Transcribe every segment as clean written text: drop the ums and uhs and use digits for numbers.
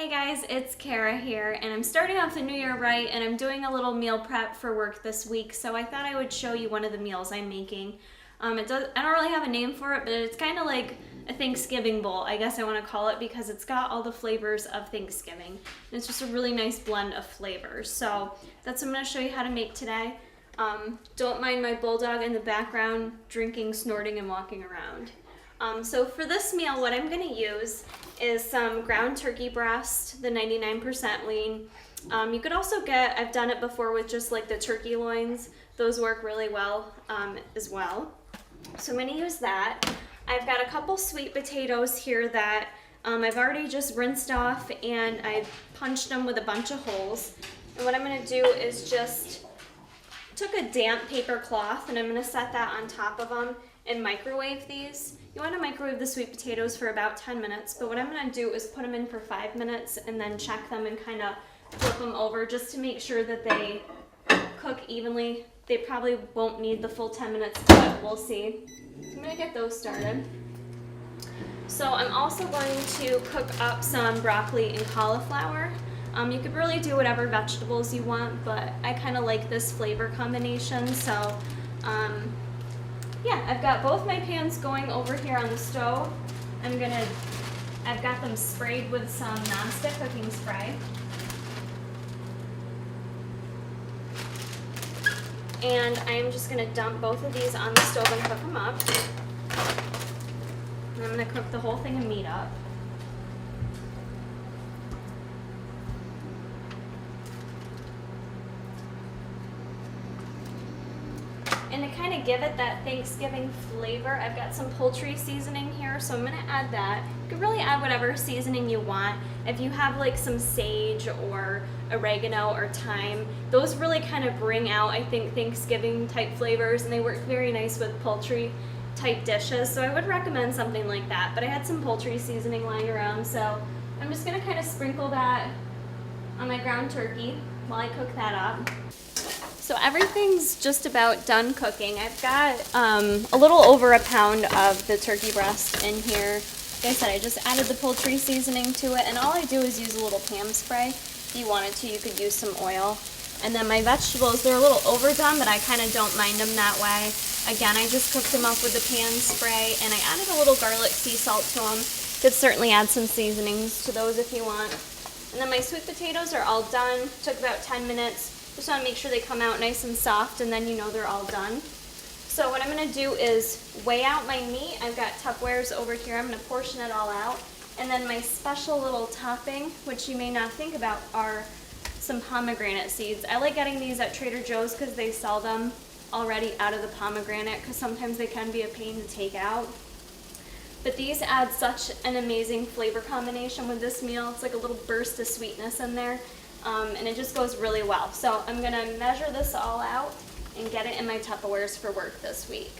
Hey guys, it's Kara here, and I'm starting off the new year right, and I'm doing a little meal prep for work this week, so I thought I would show you one of the meals I'm making. I don't really have a name for it, but it's kind of like a Thanksgiving bowl, I guess I want to call it, because it's got all the flavors of Thanksgiving. And it's just a really nice blend of flavors. So that's what I'm going to show you how to make today. Don't mind my bulldog in the background drinking, snorting, and walking around. So for this meal, what I'm going to use is some ground turkey breast, the 99% lean. You could also get, I've done it before with just like the turkey loins. Those work really well as well. So I'm going to use that. I've got a couple sweet potatoes here that I've already just rinsed off, and I punched them with a bunch of holes. And what I'm going to do is just took a damp paper cloth, and I'm going to set that on top of them and microwave these. You want to microwave the sweet potatoes for about 10 minutes, but what I'm going to do is put them in for 5 minutes and then check them and kind of flip them over just to make sure that they cook evenly. They probably won't need the full 10 minutes, but we'll see. I'm going to get those started. So I'm also going to cook up some broccoli and cauliflower. You could really do whatever vegetables you want, but I kind of like this flavor combination, so yeah, I've got both my pans going over here on the stove. I've got them sprayed with some non-stick cooking spray. And I am just gonna dump both of these on the stove and cook them up. And I'm gonna cook the whole thing of meat up. And to kind of give it that Thanksgiving flavor, I've got some poultry seasoning here, so I'm going to add that. You can really add whatever seasoning you want. If you have like some sage or oregano or thyme, those really kind of bring out, I think, Thanksgiving type flavors, and they work very nice with poultry type dishes, so I would recommend something like that. But I had some poultry seasoning lying around, so I'm just going to kind of sprinkle that on my ground turkey while I cook that up. So everything's just about done cooking. I've got a little over a pound of the turkey breast in here. Like I said, I just added the poultry seasoning to it, and all I do is use a little Pam spray. If you wanted to, you could use some oil. And then my vegetables, they're a little overdone, but I kind of don't mind them that way. Again, I just cooked them up with the Pam spray, and I added a little garlic sea salt to them. Could certainly add some seasonings to those if you want. And then my sweet potatoes are all done. Took about 10 minutes. Just want to make sure they come out nice and soft, and then you know they're all done. So what I'm going to do is weigh out my meat. I've got Tupperwares over here. I'm going to portion it all out. And then my special little topping, which you may not think about, are some pomegranate seeds. I like getting these at Trader Joe's because they sell them already out of the pomegranate, because sometimes they can be a pain to take out. But these add such an amazing flavor combination with this meal. It's like a little burst of sweetness in there. And it just goes really well. So I'm gonna measure this all out and get it in my Tupperwares for work this week.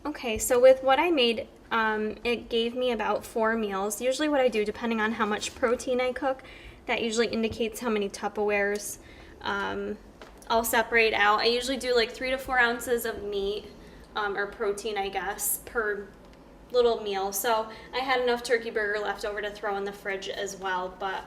Okay, so with what I made, it gave me about 4 meals. Usually what I do, depending on how much protein I cook, that usually indicates how many Tupperwares I'll separate out. I usually do like 3 to 4 ounces of meat, or protein, I guess, per little meal. So I had enough turkey burger left over to throw in the fridge as well, but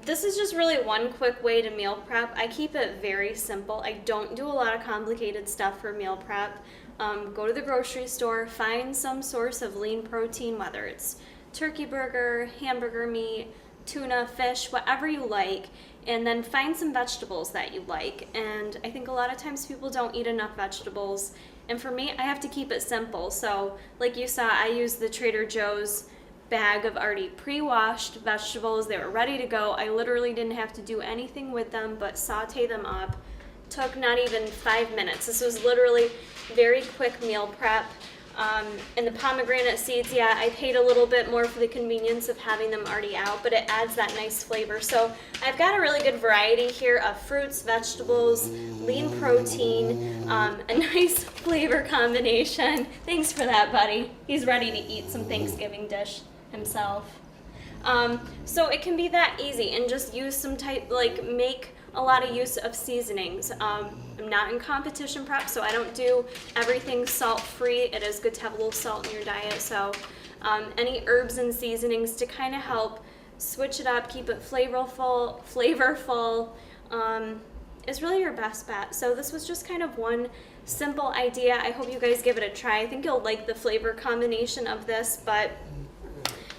this is just really one quick way to meal prep. I keep it very simple. I don't do a lot of complicated stuff for meal prep. Go to the grocery store, find some source of lean protein, whether it's turkey burger, hamburger meat, tuna, fish, whatever you like, and then find some vegetables that you like. And I think a lot of times people don't eat enough vegetables. And for me, I have to keep it simple. So like you saw, I use the Trader Joe's bag of already pre-washed vegetables. They were ready to go. I literally didn't have to do anything with them but saute them up. Took not even 5 minutes. This was literally very quick meal prep. And the pomegranate seeds, yeah, I paid a little bit more for the convenience of having them already out, but it adds that nice flavor. So I've got a really good variety here of fruits, vegetables, lean protein, a nice flavor combination. Thanks for that, buddy. He's ready to eat some Thanksgiving dish himself. So it can be that easy, and just use some make a lot of use of seasonings. I'm not in competition prep, so I don't do everything salt-free. It is good to have a little salt in your diet, so any herbs and seasonings to kind of help switch it up, keep it flavorful, is really your best bet. So this was just kind of one simple idea. I hope you guys give it a try. I think you'll like the flavor combination of this, but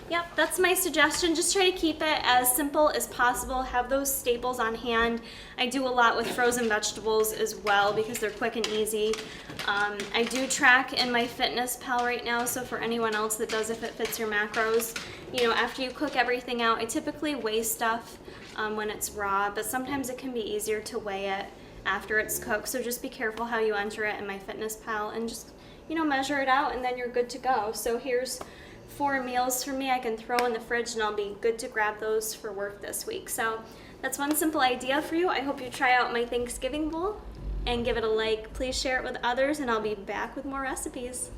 yep, that's my suggestion. Just try to keep it as simple as possible. Have those staples on hand. I do a lot with frozen vegetables as well because they're quick and easy. I do track in my Fitness Pal right now, so for anyone else that does, if it fits your macros, you know, after you cook everything out, I typically weigh stuff when it's raw, but sometimes it can be easier to weigh it after it's cooked. So just be careful how you enter it in my Fitness Pal and just, you know, measure it out and then you're good to go. So here's 4 meals for me I can throw in the fridge and I'll be good to grab those for work this week. So that's one simple idea for you. I hope you try out my Thanksgiving bowl and give it a like. Please share it with others and I'll be back with more recipes.